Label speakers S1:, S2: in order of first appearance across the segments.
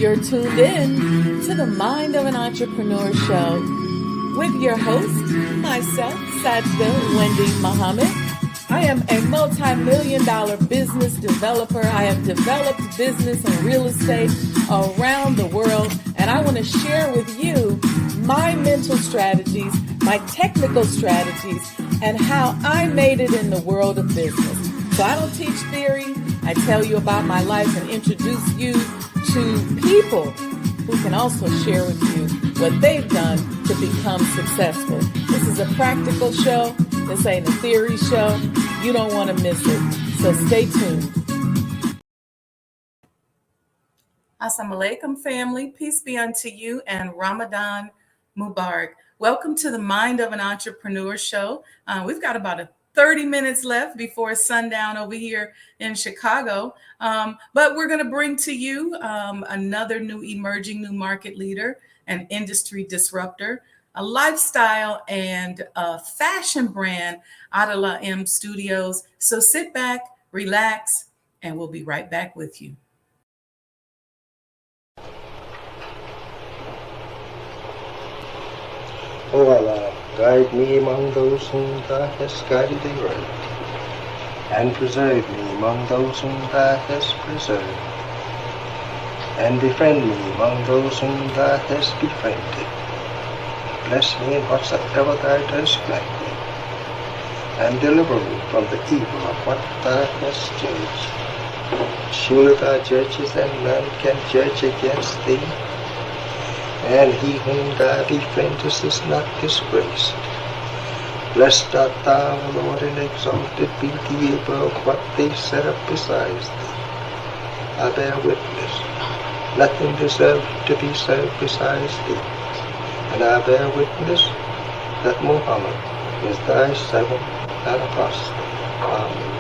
S1: You're tuned in to the Mind of an Entrepreneur show with your host, myself, Sajdah Wendy Muhammad. I am a multi-million-dollar business developer. I have developed business and real estate around the world, and I want to share with you my mental strategies, my technical strategies, and how I made it in the world of business. So I don't teach theory. I tell you about my life and introduce you to people who can also share with you what they've done to become successful. This is a practical show. This ain't a theory show. You don't want to miss it. So stay tuned. Assalamu alaikum, family. Peace be unto you and Ramadan Mubarak. Welcome to the Mind of an Entrepreneur show. We've got about 30 minutes left before sundown over here in Chicago. But we're going to bring to you another new emerging new market leader, an industry disruptor, a lifestyle and a fashion brand, Adilah M Studios. So sit back, relax, and we'll be right back with you.
S2: O Allah, guide me among those whom Thou hast guided aright, and preserve me among those whom Thou hast preserved, and befriend me among those whom Thou hast befriended. Bless me in whatsoever Thou dost grant me, and deliver me from the evil of what Thou hast judged. Surely Thou judgest, and none can judge against Thee. And he whom Thou befriendest is not disgraced. Blessed art Thou, O Lord, and exalted be Thee above what they set up besides Thee. I bear witness, nothing deserved to be served besides Thee. And I bear witness that Muhammad is Thy servant and apostle. Amen.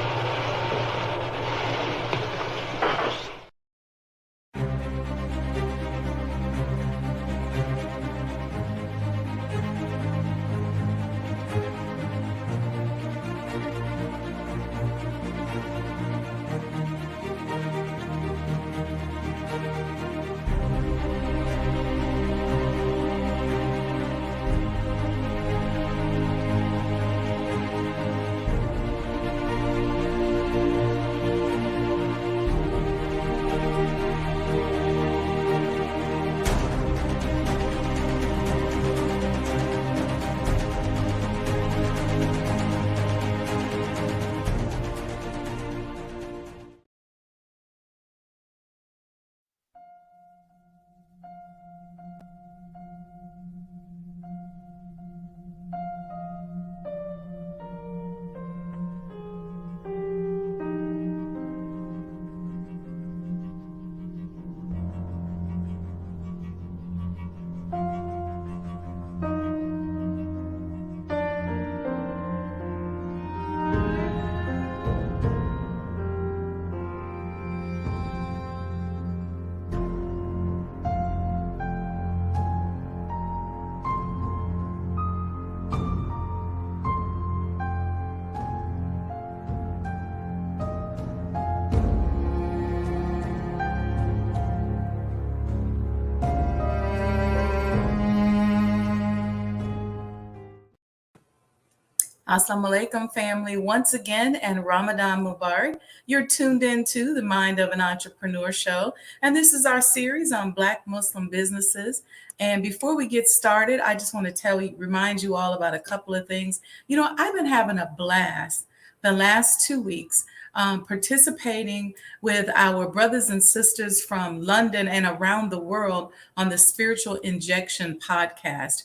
S1: Assalamu alaikum, family, once again, and Ramadan Mubarak. You're tuned into the Mind of an Entrepreneur show, and this is our series on Black Muslim businesses. And before we get started, I just want to remind you all about a couple of things. You know, I've been having a blast the last 2 weeks participating with our brothers and sisters from London and around the world on the Spiritual Injection podcast.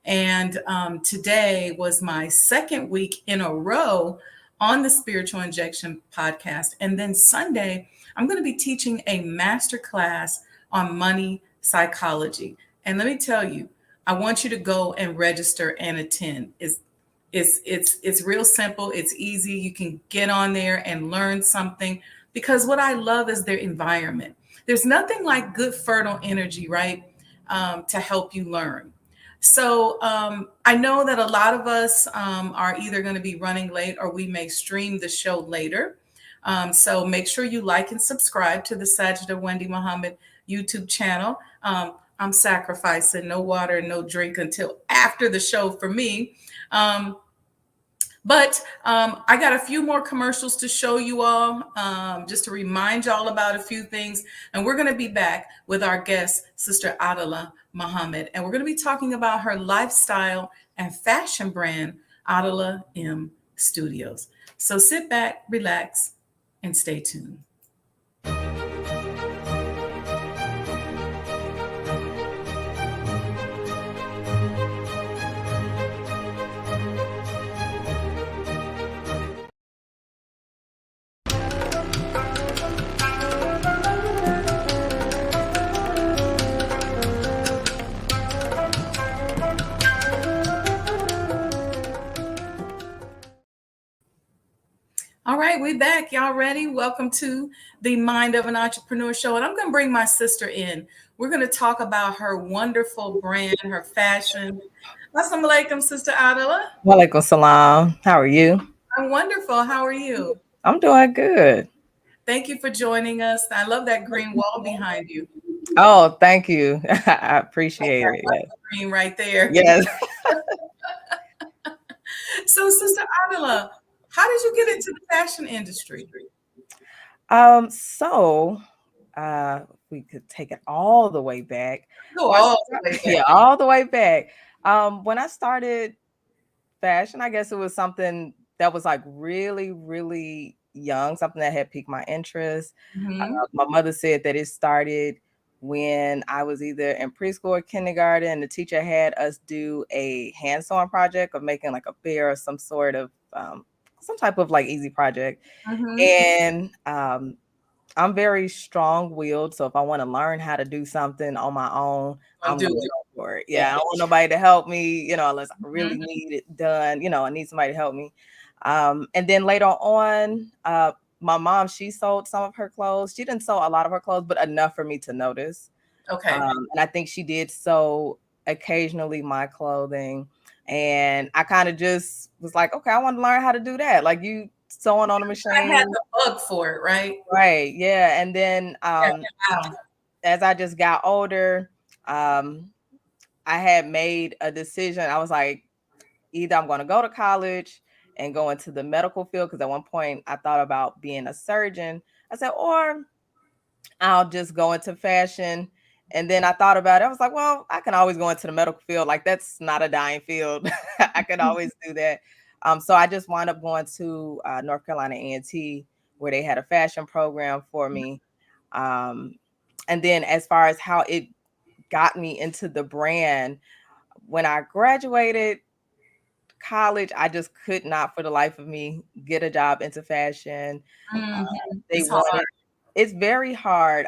S1: And today was my second week in a row on the Spiritual Injection podcast. And then Sunday, I'm going to be teaching a masterclass on money psychology. And let me tell you, I want you to go and register and attend. It's real simple. It's easy. You can get on there and learn something, because what I love is their environment. There's nothing like good, fertile energy, right? To help you learn. So I know that a lot of us are either going to be running late, or we may stream the show later. So make sure you like and subscribe to the Sajdah Wendy Muhammad YouTube channel. I'm sacrificing no water, no drink until after the show for me. Um, but I got a few more commercials to show you all, just to remind y'all about a few things. And we're going to be back with our guest, Sister Adilah Muhammad. And we're going to be talking about her lifestyle and fashion brand, Adilah M Studios. So sit back, relax, and stay tuned. All right, we're back. Y'all ready? Welcome to the Mind of an Entrepreneur show. And I'm going to bring my sister in. We're going to talk about her wonderful brand, her fashion. Assalamu alaikum, Sister Adilah.
S3: Walaikum salam. How are you?
S1: I'm wonderful. How are you?
S3: I'm doing good.
S1: Thank you for joining us. I love that green wall behind you.
S3: Oh, thank you. I appreciate it. Yes.
S1: Green right there.
S3: Yes.
S1: So, Sister Adilah, how did you get into the fashion industry?
S3: So we could take it all the way back.
S1: Go all the way back.
S3: Yeah, all the way back. When I started fashion, I guess it was something that was like really, really young, something that had piqued my interest. My mother said that it started when I was either in preschool or kindergarten. The teacher had us do a hand sewing project of making like a bear or some sort of some type of like easy project. And I'm very strong-willed, so if I want to learn how to do something on my own, I'm going to go for it. Yeah, I don't want nobody to help me, unless I really need it done. I need somebody to help me. And then later on, my mom, she sold some of her clothes. She didn't sew a lot of her clothes, but enough for me to notice.
S1: Okay.
S3: And I think she did sew occasionally my clothing. And I kind of just was like, okay, I want to learn how to do that. Like you sewing on a machine.
S1: I had the bug for it, right?
S3: Right. Yeah. And then as I just got older, I had made a decision. I was like, either I'm going to go to college and go into the medical field, because at one point I thought about being a surgeon. I said, or I'll just go into fashion. And then I thought about it. I was like, well, I can always go into the medical field. Like, that's not a dying field. I could always do that. So I just wound up going to North Carolina A&T, where they had a fashion program for me. And then as far as how it got me into the brand, when I graduated college, I just could not for the life of me get a job into fashion. It's very hard.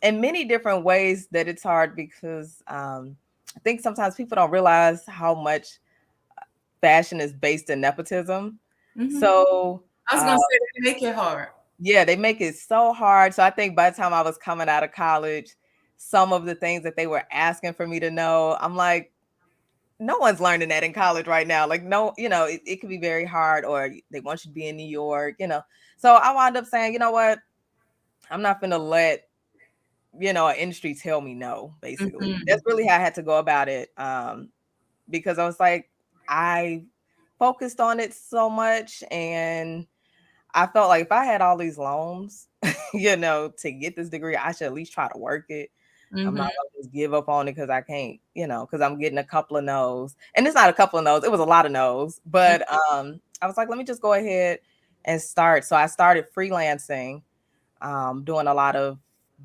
S3: In many different ways that it's hard, because I think sometimes people don't realize how much fashion is based in nepotism. So
S1: I was going to say, they make it hard.
S3: Yeah, they make it so hard. So I think by the time I was coming out of college, some of the things that they were asking for me to know, I'm like, no one's learning that in college right now. Like, no, it can be very hard, or they want you to be in New York, So I wound up saying, you know what? I'm not going to let, an industry tell me no, basically. That's really how I had to go about it. Because I was like, I focused on it so much, and I felt like if I had all these loans, to get this degree, I should at least try to work it. I'm not going to just give up on it because I can't, because I'm getting a couple of no's. And it's not a couple of no's. It was a lot of no's. But I was like, let me just go ahead and start. So I started freelancing, doing a lot of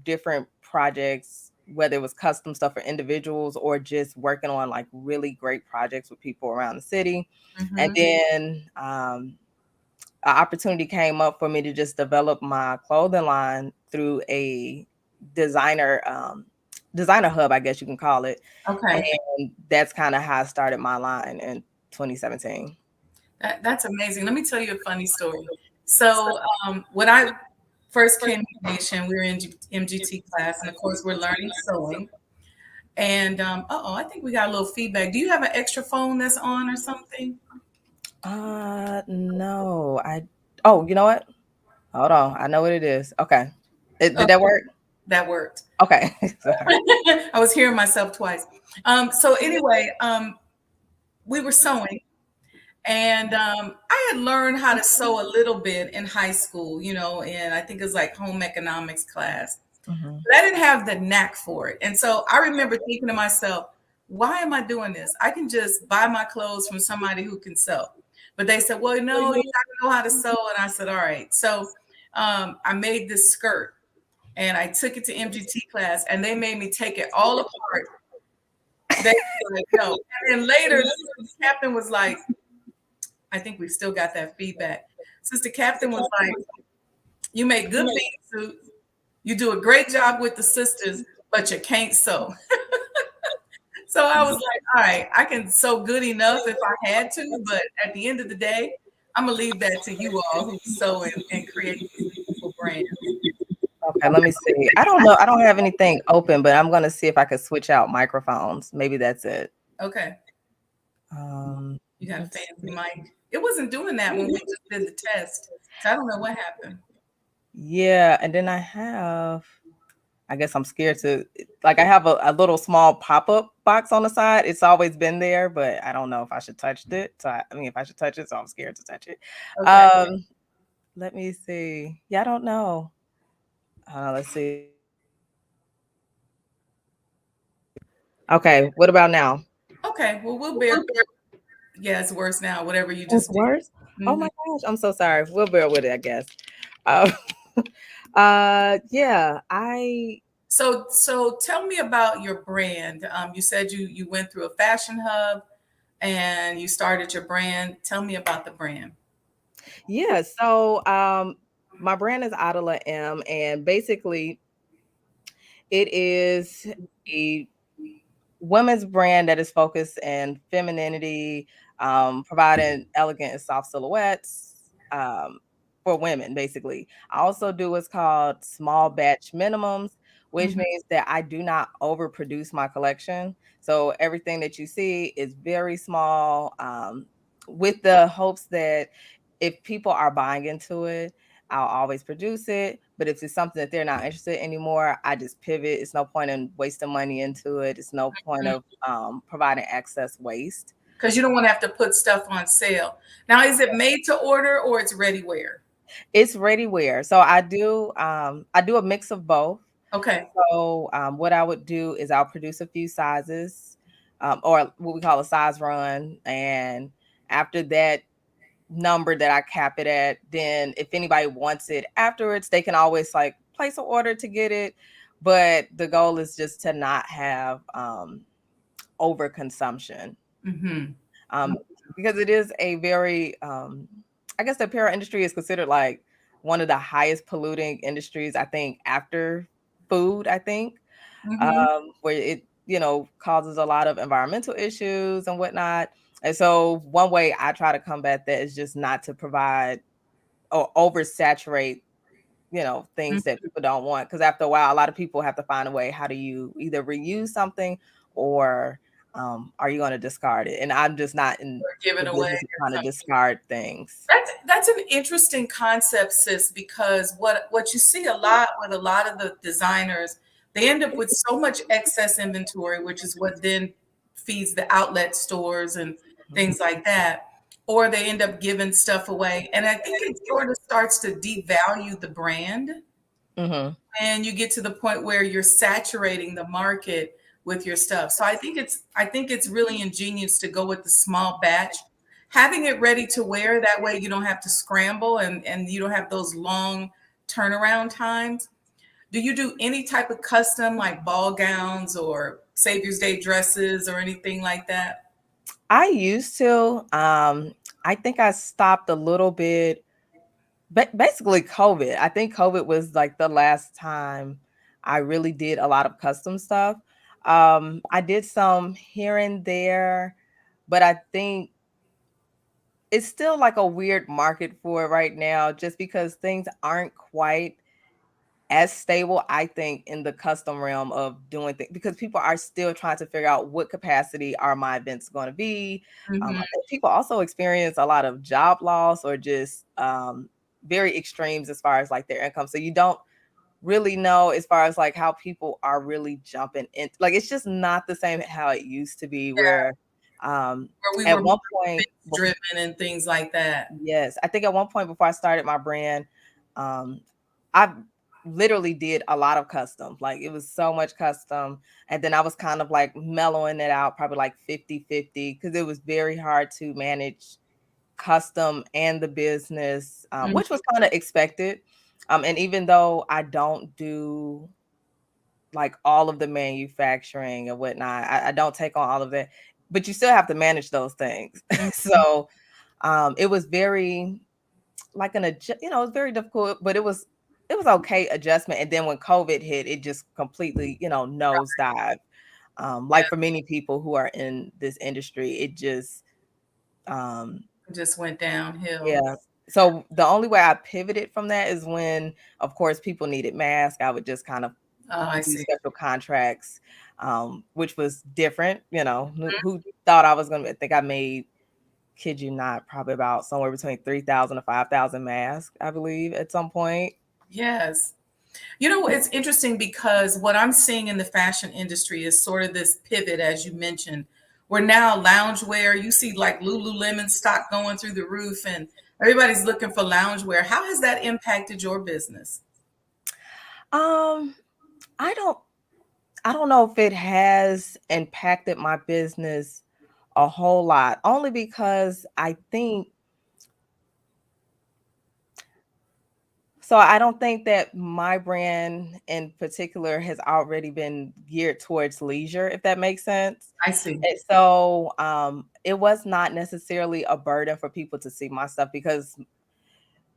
S3: different projects, whether it was custom stuff for individuals or just working on like really great projects with people around the city. And then an opportunity came up for me to just develop my clothing line through a designer hub, I guess you can call it.
S1: Okay.
S3: And that's kind of how I started my line in 2017.
S1: That's amazing. Let me tell you a funny story. So when I first came to the nation, we were in MGT class, and of course we're learning sewing. And I think we got a little feedback. Do you have an extra phone that's on or something?
S3: No. You know what? Hold on. I know what it is. Okay. Did that work?
S1: That worked.
S3: Okay. Sorry.
S1: I was hearing myself twice. So anyway, we were sewing, and I had learned how to sew a little bit in high school, and I think it was like home economics class.
S3: Mhm.
S1: But I didn't have the knack for it. And so I remember thinking to myself, why am I doing this? I can just buy my clothes from somebody who can sew. But they said, well, no, you got to know how to sew. And I said, all right. So I made this skirt and I took it to MGT class and they made me take it all apart. They were like, no. And then later, the captain was like, I think we still got that feedback. Sister Captain was like, you make good bathing suits. You do a great job with the sisters, but you can't sew. So I was like, all right, I can sew good enough if I had to, but at the end of the day, I'm gonna leave that to you all who sew and create these beautiful brands.
S3: Okay, let me see. I don't know. I don't have anything open, but I'm gonna see if I could switch out microphones. Maybe that's it.
S1: Okay, you got a
S3: Let's
S1: fancy
S3: see.
S1: mic. It wasn't doing that when we just did the test, so I don't know what happened.
S3: Yeah, and then I guess I'm scared to like I have a little small pop-up box on the side. It's always been there, but I don't know if I should touch it. So I mean if I should touch it, so I'm scared to touch it.
S1: Okay.
S3: Let me see. Yeah, I don't know. Let's see. Okay, what about now?
S1: Okay, well, we'll bear. Yeah, it's worse now. Whatever you
S3: It's
S1: just did.
S3: worse. Oh
S1: Mhm.
S3: my gosh, I'm so sorry. We'll bear with it, I guess. Uh, yeah,
S1: So tell me about your brand. You said you went through a fashion hub and you started your brand. Tell me about the brand.
S3: yeah. So, my brand is Adilah M, and basically, it is a women's brand that is focused in femininity, providing elegant and soft silhouettes for women, basically. I also do what's called small batch minimums, which
S1: Mhm.
S3: means that I do not overproduce my collection. So everything that you see is very small, with the hopes that if people are buying into it, I'll always produce it. But if it's something that they're not interested in anymore, I just pivot. It's no point in wasting money into it. It's no point of providing excess waste.
S1: Because you don't want to have to put stuff on sale. Now, is it made to order or it's ready wear?
S3: It's ready wear. So I do a mix of both.
S1: Okay.
S3: So what I would do is I'll produce a few sizes, or what we call a size run, and after that number that I cap it at, then if anybody wants it afterwards, they can always like place an order to get it. But the goal is just to not have overconsumption,
S1: Hmm.
S3: um, because it is a very, I guess the apparel industry is considered like one of the highest polluting industries, I think, after food, I think,
S1: Hmm.
S3: where it, causes a lot of environmental issues and whatnot. And so one way I try to combat that is just not to provide or oversaturate, things that people don't want. Because after a while, a lot of people have to find a way. How do you either reuse something or are you going to discard it? And I'm just not in
S1: Or give
S3: the
S1: it away
S3: business of
S1: or
S3: trying to
S1: something.
S3: discard things.
S1: That's an interesting concept, sis, because what you see a lot with a lot of the designers, they end up with so much excess inventory, which is what then feeds the outlet stores and things like that. Or they end up giving stuff away. And I think it sort of starts to devalue the brand.
S3: Mm-hmm.
S1: And you get to the point where you're saturating the market with your stuff. So I think it's really ingenious to go with the small batch, having it ready to wear. That way you don't have to scramble and you don't have those long turnaround times. Do you do any type of custom like ball gowns or Savior's Day dresses or anything like that?
S3: I used to. I think I stopped a little bit. Basically, COVID. I think COVID was like the last time I really did a lot of custom stuff. I did some here and there, but I think it's still like a weird market for it right now, just because things aren't quite as stable, I think, in the custom realm of doing things, because people are still trying to figure out what capacity are my events going to be. I
S1: Mhm.
S3: think people also experience a lot of job loss or just very extremes as far as like their income. So you don't really know as far as like how people are really jumping in. Like it's just not the same how it used to be
S1: Yeah,
S3: where um
S1: where we
S3: at
S1: were more
S3: one point
S1: driven and things like that.
S3: yes, I think at one point before I started my brand, um, I literally did a lot of custom. Like it was so much custom. And then I was kind of like mellowing it out, probably like 50-50, because it was very hard to manage custom and the business,
S1: Mhm.
S3: which was kind of expected. And even though I don't do like all of the manufacturing and whatnot, I don't take on all of that, but you still have to manage those things.
S1: Mhm.
S3: So it was very like you know, it was very difficult, but it was okay adjustment. And then when COVID hit, it just completely, you know, nosedive.
S1: Yeah,
S3: Like for many people who are in this industry, it just um
S1: just went downhill.
S3: yeah. So the only way I pivoted from that is when, of course, people needed masks. I would just kind of
S1: Oh, I
S3: do
S1: see.
S3: special contracts, which was different. You know, who thought I was gonna? I think I made, kid you not, probably about somewhere between 3,000 to 5,000 masks, I believe, at some point.
S1: Yes. You know, it's interesting because what I'm seeing in the fashion industry is sort of this pivot, as you mentioned, where now loungewear, you see like Lululemon stock going through the roof and everybody's looking for loungewear. How has that impacted your business?
S3: Um, I don't, I don't know if it has impacted my business a whole lot, only because I think so. I don't think that my brand in particular has already been geared towards leisure, if that makes sense.
S1: I see.
S3: And so it was not necessarily a burden for people to see my stuff because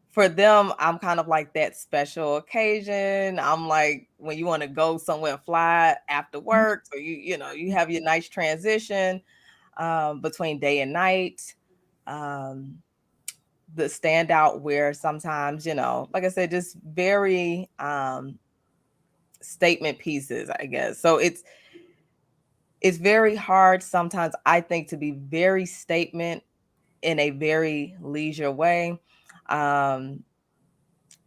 S3: for them, I'm kind of like that special occasion. I'm like when you want to go somewhere and fly after work, so you know, you have your nice transition between day and night. Um, the standout where sometimes, you know, like I said, just very statement pieces, I guess. So it's very hard sometimes, I think, to be very statement in a very leisure way. Um,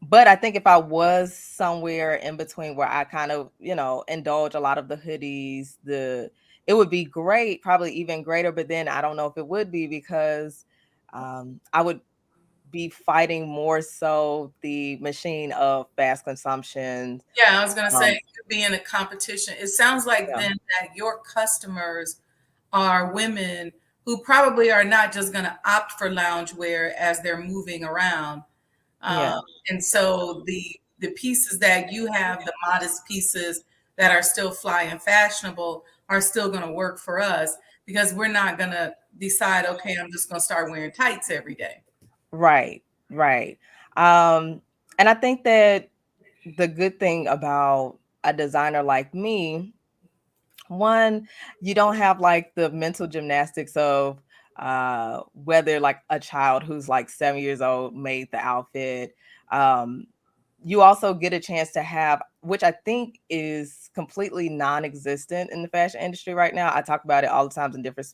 S3: but I think if I was somewhere in between where I kind of, you know, indulge a lot of the hoodies, it would be great, probably even greater. But then I don't know if it would be because I would be fighting more so the machine of fast consumption.
S1: Yeah, I was gonna say
S3: Um,
S1: you be in a competition. It sounds like
S3: yeah,
S1: then that your customers are women who probably are not just gonna opt for loungewear as they're moving around. Um,
S3: yeah,
S1: and so the pieces that you have, the modest pieces that are still fly and fashionable, are still gonna work for us because we're not gonna decide, okay, I'm just gonna start wearing tights every day.
S3: right, right. Um, and I think that the good thing about a designer like me, one, you don't have like the mental gymnastics of whether like a child who's like 7 years old made the outfit. Um, you also get a chance to have, which I think is completely non-existent in the fashion industry right now. I talk about it all the times in different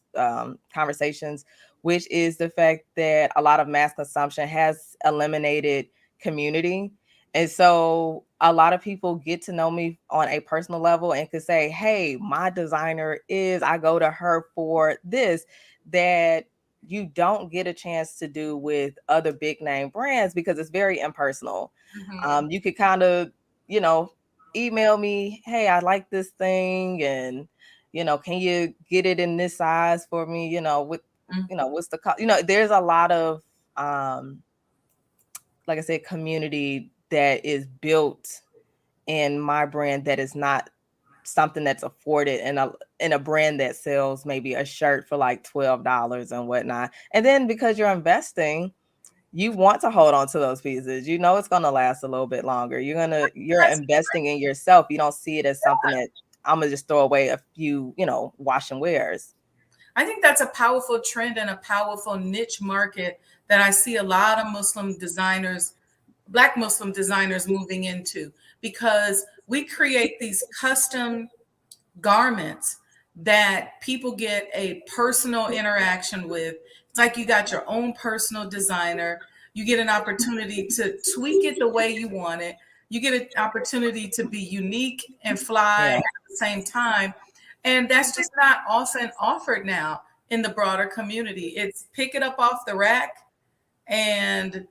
S3: conversations, which is the fact that a lot of mass consumption has eliminated community. And so a lot of people get to know me on a personal level and could say, hey, my designer is, I go to her for this, that you don't get a chance to do with other big name brands because it's very impersonal.
S1: Mhm.
S3: You could kind of, you know, email me, hey, I like this thing, and you know, can you get it in this size for me? You know, with you know, what's the cost? You know, there's a lot of like I said, community that is built in my brand that is not something that's afforded in a brand that sells maybe a shirt for like $12 and whatnot. And then because you're investing, you want to hold on to those pieces. You know it's gonna last a little bit longer. You're
S1: That's
S3: investing in yourself. You don't see it as something that I'm gonna just throw away a few, you know, wash and wears.
S1: I think that's a powerful trend and a powerful niche market that I see a lot of Muslim designers, Black Muslim designers moving into because we create these custom garments that people get a personal interaction with. It's like you got your own personal designer. You get an opportunity to tweak it the way you want it. You get an opportunity to be unique and fly
S3: Yeah.
S1: at the same time. And that's just not often offered now in the broader community. It's pick it up off the rack and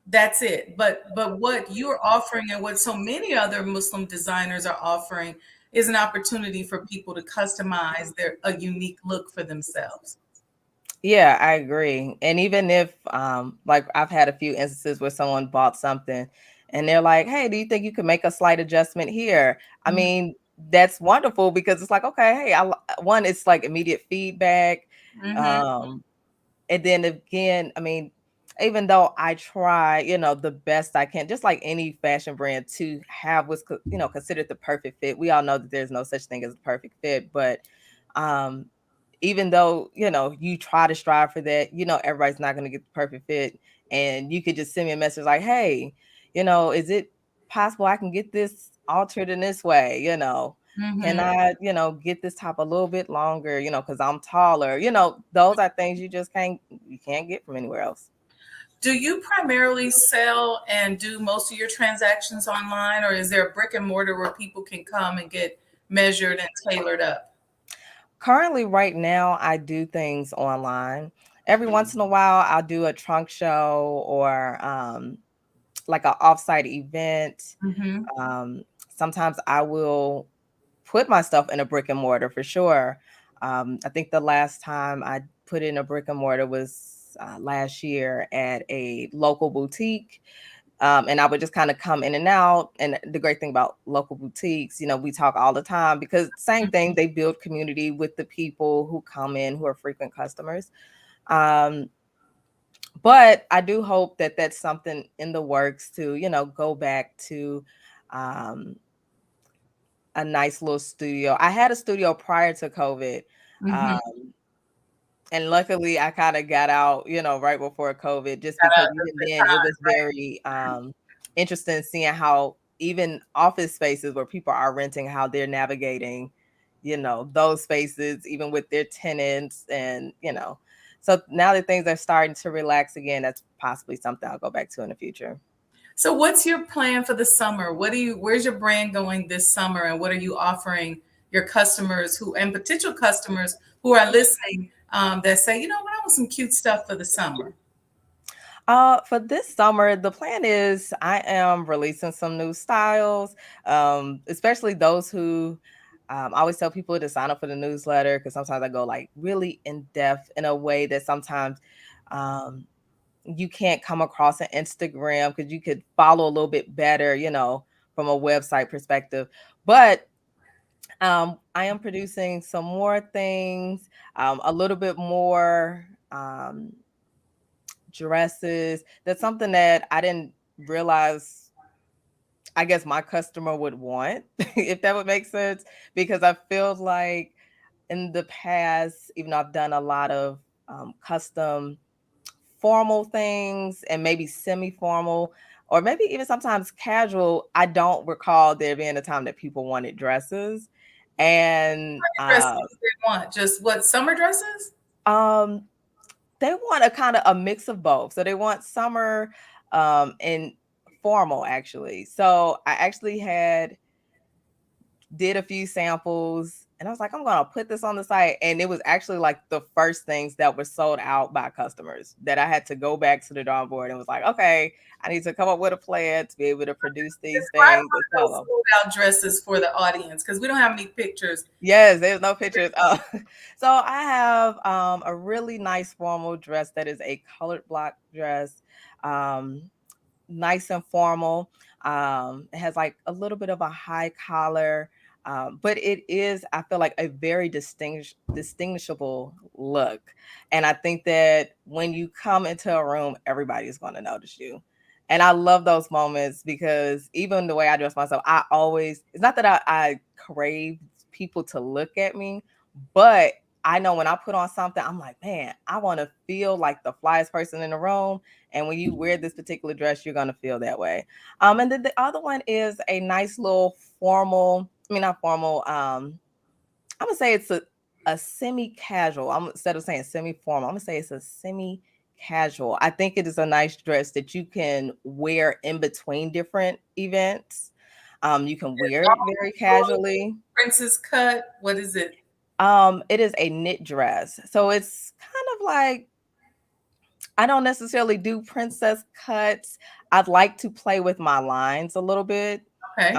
S1: that's it. But what you're offering and what so many other Muslim designers are offering is an opportunity for people to customize their a unique look for themselves.
S3: Yeah, I agree. And even if like I've had a few instances where someone bought something and they're like, "Hey, do you think you could make a slight adjustment here?" I
S1: Mhm,
S3: mean, that's wonderful because it's like, okay, hey, one, it's like immediate feedback.
S1: mhm,
S3: Um and then again, I mean, even though I try, the best I can, just like any fashion brand, to have what's considered the perfect fit. We all know that there's no such thing as a perfect fit, but um even though you try to strive for that, everybody's not going to get the perfect fit. And you could just send me a message like, hey, is it possible I can get this altered in this way? Can
S1: mhm.
S3: I get this top a little bit longer, because I'm taller? Those are things you can't get from anywhere else.
S1: Do you primarily sell and do most of your transactions online, or is there a brick and mortar where people can come and get measured and tailored up?
S3: Currently, right now, I do things online. Every once in a while, I'll do a trunk show or like an offsite event.
S1: Mhm,
S3: Sometimes I will put my stuff in a brick and mortar for sure. I think the last time I put in a brick and mortar was last year at a local boutique. And I would just kind of come in and out. And the great thing about local boutiques, we talk all the time because same thing, they build community with the people who come in who are frequent customers. Um, but I do hope that that's something in the works to, go back to um, a nice little studio. I had a studio prior to COVID.
S1: mhm.
S3: Um, and luckily I kind of got out, right before COVID, just
S1: Got
S3: because
S1: out just
S3: even
S1: in
S3: then it
S1: time,
S3: was very interesting seeing how even office spaces where people are renting, how they're navigating, those spaces, even with their tenants. And, so now that things are starting to relax again, that's possibly something I'll go back to in the future.
S1: so what's your plan for the summer? Where's your brand going this summer and what are you offering your customers who and potential customers who are listening that say, you know what, I want some cute stuff for the summer?
S3: For this summer, the plan is I am releasing some new styles, especially those who I always tell people to sign up for the newsletter because sometimes I go like really in depth in a way that sometimes um, you can't come across on Instagram because you could follow a little bit better, from a website perspective. But I am producing some more things, a little bit more. Dresses. That's something that I didn't realize, I guess, my customer would want, if that would make sense. Because I feel like in the past, even though I've done a lot of custom formal things and maybe semi-formal or maybe even sometimes casual, I don't recall there being a time that people wanted dresses. And
S1: Dresses they want just what summer dresses?
S3: um they want a kind of a mix of both. So they want summer and formal actually. So I actually did a few samples and I was like, I'm gonna put this on the site. And it was actually like the first things that were sold out by customers that I had to go back to the drawing board and was like, okay, I need to come up with a plan to be able to produce these
S1: Describe
S3: things and
S1: one of
S3: sell
S1: those
S3: them.
S1: sold out dresses for the audience because we don't have any pictures.
S3: Yes, there's no pictures. Oh. So I have a really nice formal dress that is a colored block dress. Um, Nice and formal. It has like a little bit of a high collar, but it is, I feel like, a very distinguishable look. And I think that when you come into a room, everybody's going to notice you. And I love those moments because even the way I dress myself, it's not that I crave people to look at me, but I know when I put on something, I'm like, man, I want to feel like the flyest person in the room. And when you wear this particular dress, you're going to feel that way. And then the other one is a nice little formal, I mean, not formal. I'm going to say it's a semi-casual. Instead of saying semi-formal, I'm going to say it's a semi casual. I think it is a nice dress that you can wear in between different events. You can wear it very casually.
S1: Princess cut. What is it?
S3: It is a knit dress. So it's kind of like, I don't necessarily do princess cuts. I'd like to play with my lines a little bit.
S1: Okay.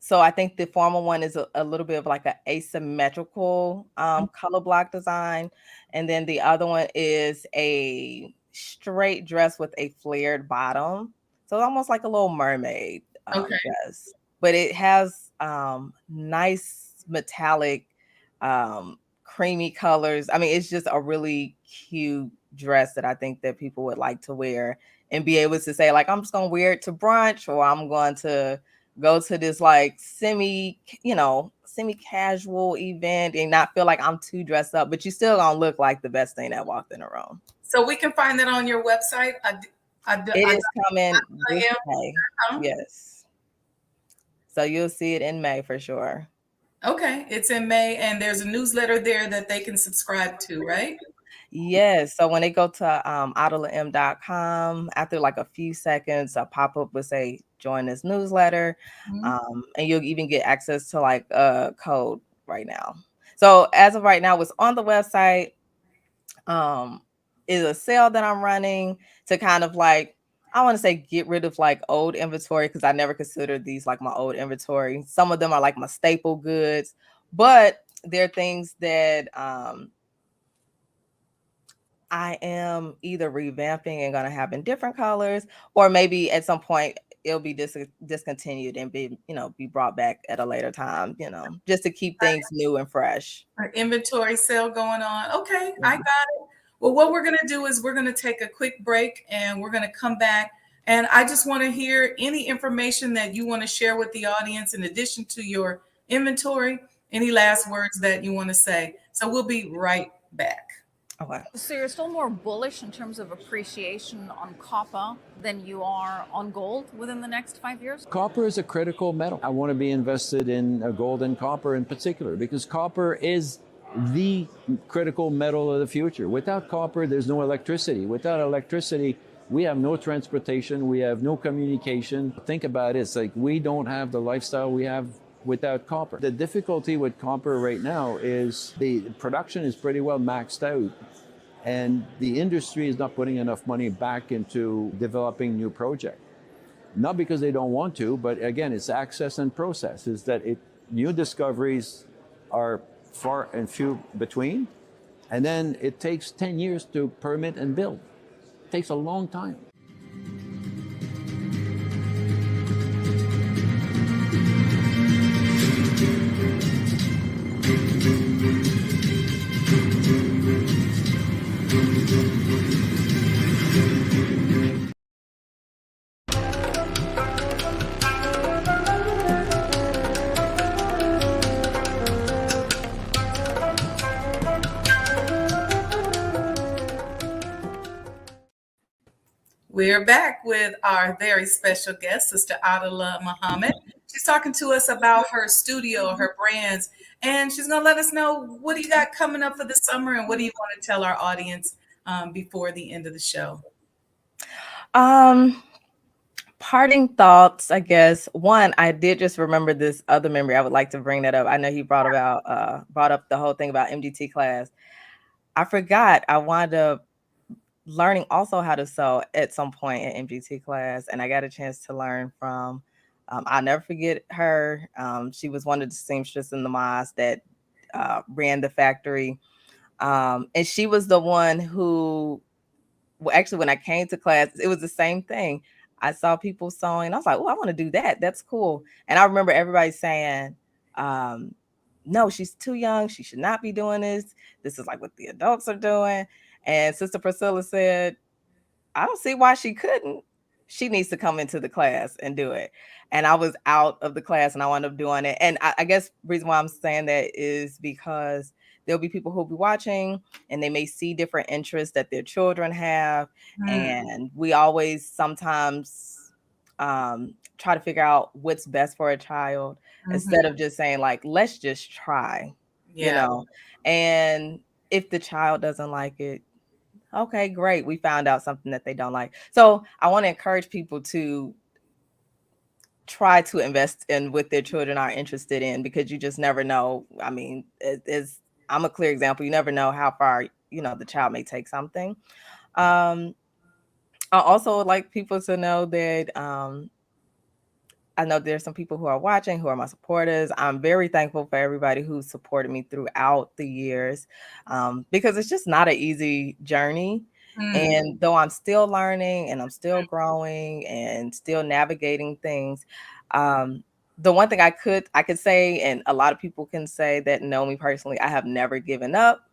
S3: So I think the formal one is a little bit of like an asymmetrical color block design. And then the other one is a straight dress with a flared bottom. So almost like a little mermaid dress. But it has nice metallic creamy colors. I mean, it's just a really cute dress that I think that people would like to wear and be able to say, like, I'm just gonna wear it to brunch, or I'm going to go to this like semi-casual event and not feel like I'm too dressed up, but you still gonna look like the best thing that walked in the room.
S1: So we can find that on your website.
S3: It is coming this May. Yes. So you'll see it in May for sure.
S1: Okay, it's in May, and there's a newsletter there that they can subscribe to, right?
S3: Yes. So when they go to AdilahM.com, after like a few seconds, a pop-up will say join this newsletter. And you'll even get access to like a code right now. So as of right now, what's on the website is a sale that I'm running to kind of like, I want to say get rid of like old inventory, because I never considered these like my old inventory. Some of them are like my staple goods, but they're things that I am either revamping and going to have in different colors, or maybe at some point it'll be discontinued and be brought back at a later time, just to keep things new and fresh.
S1: An inventory sale going on. Okay, I got it. Well, what we're going to do is we're going to take a quick break and we're going to come back. And I just want to hear any information that you want to share with the audience in addition to your inventory, any last words that you want to say. So we'll be right back.
S3: Okay.
S4: So you're still more bullish in terms of appreciation on copper than you are on gold within the next 5 years?
S5: Copper is a critical metal. I want to be invested in gold and copper in particular, because copper is the critical metal of the future. Without copper, there's no electricity. Without electricity, we have no transportation, we have no communication. Think about it, it's like we don't have the lifestyle we have without copper. The difficulty with copper right now is the production is pretty well maxed out, and the industry is not putting enough money back into developing new projects. Not because they don't want to, but again, it's access and process. Is that new discoveries are far and few between, and then it takes 10 years to permit and build. It takes a long time.
S1: We're back with our very special guest, Sister Adilah Muhammad. She's talking to us about her studio, her brands, and she's going to let us know what do you got coming up for the summer and what do you want to tell our audience before the end of the show?
S3: Parting thoughts, I guess. One, I did just remember this other memory. I would like to bring that up. I know he brought up the whole thing about MDT class. I forgot I wound up learning also how to sew at some point in MGT class, and I got a chance to learn from I'll never forget her. She was one of the seamstresses in the mosque that ran the factory, and she was the one who, well, actually when I came to class, it was the same thing. I saw people sewing. I was like, oh, I want to do that. That's cool. And I remember everybody saying, no, she's too young. She should not be doing this. This is like what the adults are doing. And Sister Priscilla said, I don't see why she couldn't. She needs to come into the class and do it. And I was out of the class and I wound up doing it. And I guess the reason why I'm saying that is because there'll be people who'll be watching and they may see different interests that their children have. And we always sometimes try to figure out what's best for a child instead of just saying like, let's just try, you know, and if the child doesn't like it, Okay, great. We found out something that they don't like. So I want to encourage people to try to invest in what their children are interested in, because you just never know. I mean, I'm a clear example. You never know how far, the child may take something. Um, I also would like people to know that I know there's some people who are watching who are my supporters. I'm very thankful for everybody who supported me throughout the years, because it's just not an easy journey.
S1: Mm.
S3: And though I'm still learning and I'm still growing and still navigating things, um, the one thing I could say, and a lot of people can say that know me personally, I have never given up.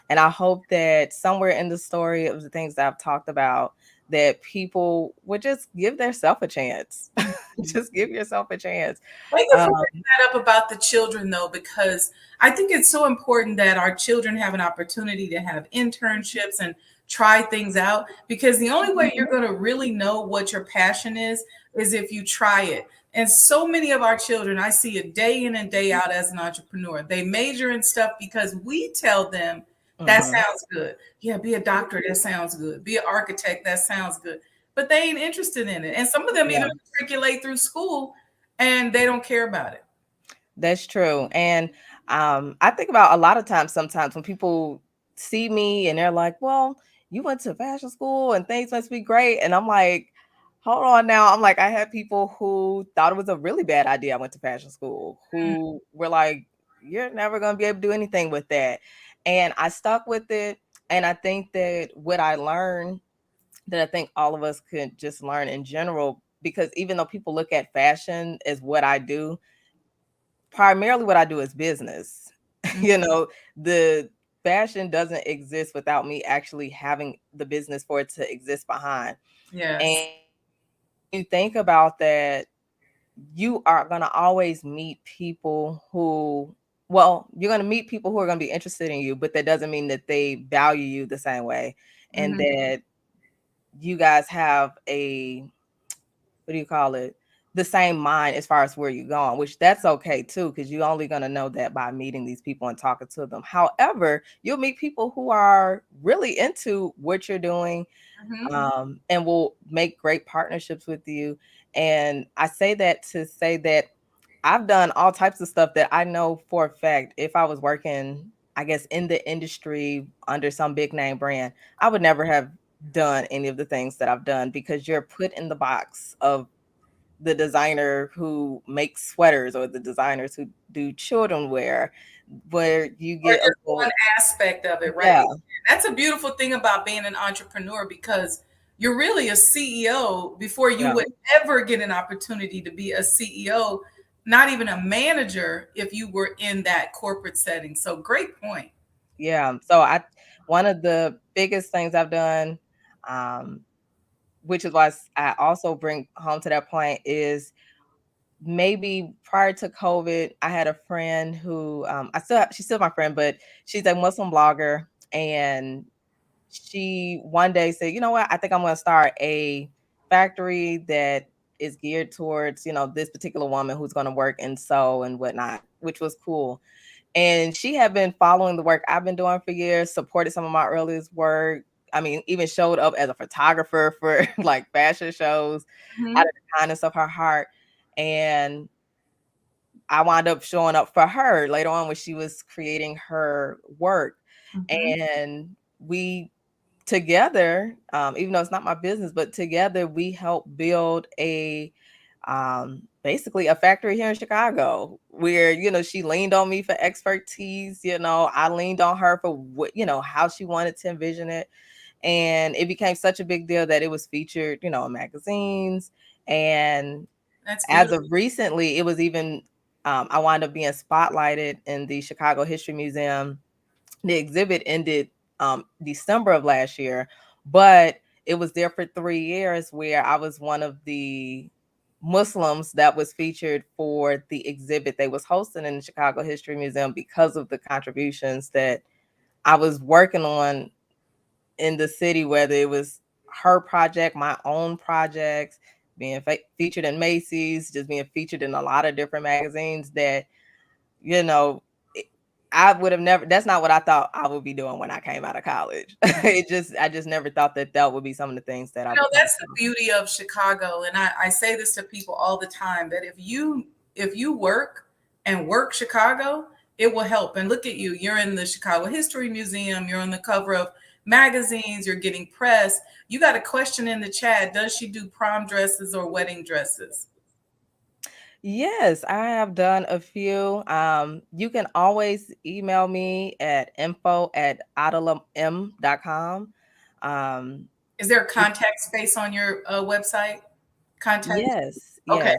S3: And I hope that somewhere in the story of the things that I've talked about, that people would just give themselves a chance. Just give yourself a chance.
S1: Thank you
S3: Um,
S1: for bringing that up about the children, though, because I think it's so important that our children have an opportunity to have internships and try things out. Because the only way you're going to really know what your passion is if you try it. And so many of our children, I see it day in and day out as an entrepreneur. They major in stuff because we tell them that
S3: mhm.
S1: sounds good. Yeah, be a doctor, that sounds good. Be an architect, that sounds good. But they ain't interested in it. And some of them
S3: Yeah,
S1: even matriculate through school and they don't care about it.
S3: that's true. And I think about a lot of times, sometimes when people see me and they're like, well, you went to fashion school and things must be great. And I'm like, hold on now. I'm like, I had people who thought it was a really bad idea I went to fashion school,
S1: Mm,
S3: who were like, you're never going to be able to do anything with that. And I stuck with it. And I think that what I learned, that I think all of us could just learn in general, because even though people look at fashion as what I do, primarily what I do is business.
S1: mm,
S3: The fashion doesn't exist without me actually having the business for it to exist behind.
S1: yes.
S3: And you think about that, you are going to always meet people who, well, you're going to meet people who are going to be interested in you, but that doesn't mean that they value you the same way, and
S1: Mhm.
S3: that you guys have a, what do you call it, the same mind as far as where you're going, which that's okay too, because you're only going to know that by meeting these people and talking to them. However, you'll meet people who are really into what you're doing,
S1: Mhm.
S3: and will make great partnerships with you. And I say that to say that I've done all types of stuff that I know for a fact, if I was working, I guess, in the industry under some big name brand, I would never have done any of the things that I've done, because you're put in the box of the designer who makes sweaters or the designers who do children wear, where you
S1: Or
S3: get a
S1: just one
S3: little,
S1: aspect of it, right?
S3: yeah,
S1: That's a beautiful thing about being an entrepreneur because you're really a CEO before you
S3: yeah.
S1: would ever get an opportunity to be a CEO, not even a manager if you were in that corporate setting. So great point.
S3: Yeah. So one of the biggest things I've done, um, which is why I also bring home to that point, is maybe prior to COVID, I had a friend who, she's still my friend, but she's a Muslim blogger. And she one day said, you know what, I think I'm going to start a factory that is geared towards, this particular woman who's going to work and sew and whatnot, which was cool. And she had been following the work I've been doing for years, supported some of my earliest work. I mean, even showed up as a photographer for like fashion shows out
S1: Mhm.
S3: of the kindness of her heart. And I wound up showing up for her later on when she was creating her work.
S1: Mhm.
S3: And we together, even though it's not my business, but together we helped build a basically a factory here in Chicago, where she leaned on me for expertise. I leaned on her for what, how she wanted to envision it. And it became such a big deal that it was featured, in magazines. And
S1: That's
S3: as
S1: beautiful.
S3: of recently, it was even I wound up being spotlighted in the Chicago History Museum. The exhibit ended December of last year, but it was there for 3 years, where I was one of the Muslims that was featured for the exhibit they was hosting in the Chicago History Museum, because of the contributions that I was working on in the city, whether it was her project, my own projects, being featured in Macy's, just being featured in a lot of different magazines, that, you know, I would have never, that's not what I thought I would be doing when I came out of college. I just never thought that would be some of the things that I would.
S1: That's the beauty of Chicago. And I say this to people all the time, that if you work and work Chicago, it will help. And look at you, you're in the Chicago History Museum, you're on the cover of magazines, you're getting press. You got a question in the chat. Does she do prom dresses or wedding dresses?
S3: Yes, I have done a few. You can always email me at info@adilahM.com.
S1: Is there a contact space on your website? Contact?
S3: Yes,
S1: Okay.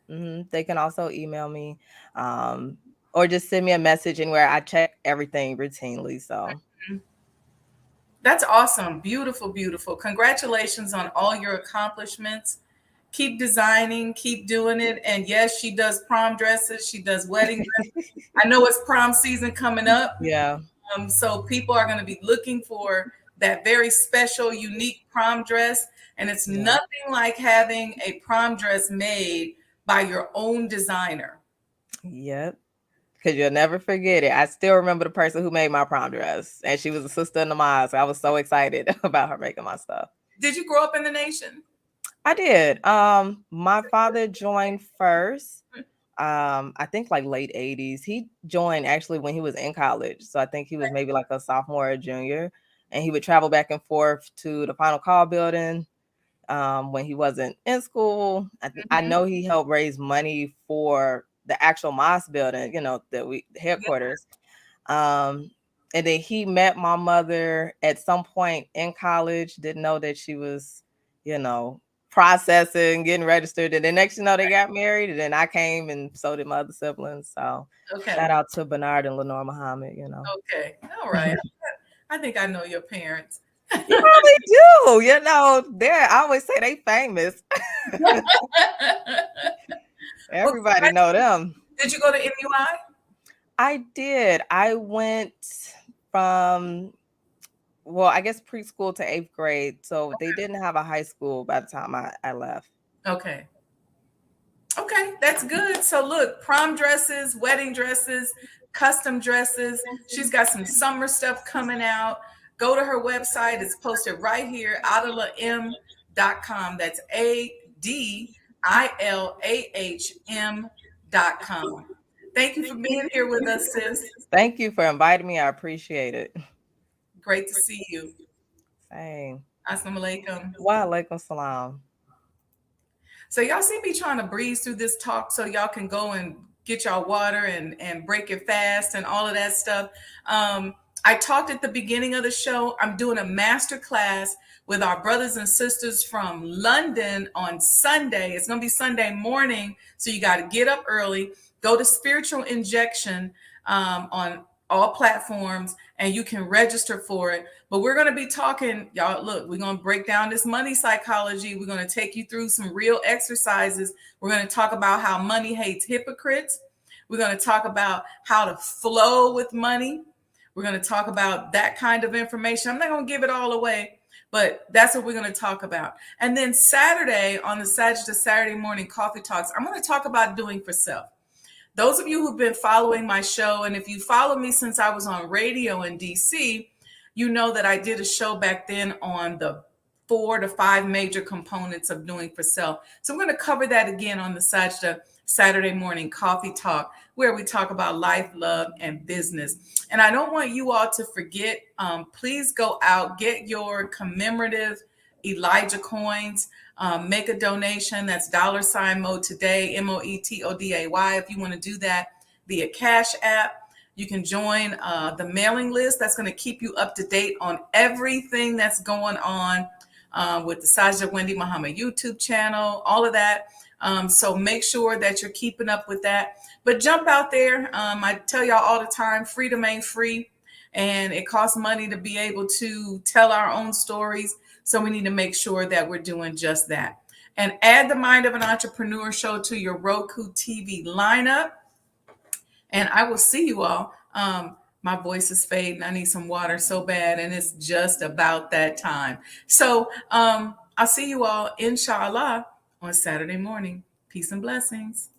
S3: yes. They can also email me, or just send me a message, and where I check everything routinely. So
S1: That's awesome. Beautiful, beautiful. Congratulations on all your accomplishments. Keep designing, keep doing it. And yes, she does prom dresses, she does wedding dresses. I know it's prom season coming up.
S3: yeah,
S1: So people are going to be looking for that very special, unique prom dress. And it's nothing like having a prom dress made by your own designer.
S3: yep. Because you'll never forget it. I still remember the person who made my prom dress, and she was a sister in the mosque. So I was so excited about her making my stuff.
S1: Did you grow up in the nation?
S3: I did. My father joined first. I think like late 80s. He joined actually when he was in college. So I think he was maybe like a sophomore or junior. And he would travel back and forth to the Final Call building when he wasn't in school. I know he helped raise money for the actual mosque building, the headquarters. And then he met my mother at some point in college, didn't know that she was, processing, getting registered. And then next they got married. And then I came, and so did my other siblings. So shout out to Bernard and Lenore Muhammad,
S1: Okay. All right. I think I know your parents.
S3: You probably do. I always say they famous. Everybody know them.
S1: Did you go to MUI?
S3: I did. I went from, I guess preschool to 8th grade. So they didn't have a high school by the time I left.
S1: Okay. Okay, that's good. So look, prom dresses, wedding dresses, custom dresses. She's got some summer stuff coming out. Go to her website. It's posted right here, AdilahM.com. That's ADILAHM.com. Thank you for being here with us, sis.
S3: Thank you for inviting me. I appreciate it.
S1: Great to see you.
S3: Same.
S1: Assalamu alaikum.
S3: Wa alaikum salam.
S1: So y'all see me trying to breeze through this talk so y'all can go and get y'all water and break your fast and all of that stuff. I talked at the beginning of the show. I'm doing a master class with our brothers and sisters from London on Sunday. It's going to be Sunday morning. So you got to get up early, go to Spiritual Injection on all platforms, and you can register for it. But we're going to be talking, y'all, look, we're going to break down this money psychology. We're going to take you through some real exercises. We're going to talk about how money hates hypocrites. We're going to talk about how to flow with money. We're going to talk about that kind of information. I'm not going to give it all away, but that's what we're going to talk about. And then Saturday on the Sajdah Saturday morning coffee talks, I'm going to talk about doing for self. Those of you who've been following my show, and if you follow me since I was on radio in DC, you know that I did a show back then on the 4 to 5 major components of doing for self. So I'm going to cover that again on the Sajdah Saturday morning coffee talk, where we talk about life, love, and business. And I don't want you all to forget, please go out, get your commemorative Elijah coins, make a donation. That's $Mode Today, MOETODAY. If you want to do that via Cash App, you can join the mailing list. That's going to keep you up to date on everything that's going on with the Sajdah Wendy Muhammad YouTube channel, all of that. So make sure that you're keeping up with that. But jump out there. I tell y'all all the time, freedom ain't free. And it costs money to be able to tell our own stories. So we need to make sure that we're doing just that. And add the Mind of an Entrepreneur show to your Roku TV lineup. And I will see you all. My voice is fading. I need some water so bad. And it's just about that time. So I'll see you all, inshallah, on Saturday morning. Peace and blessings.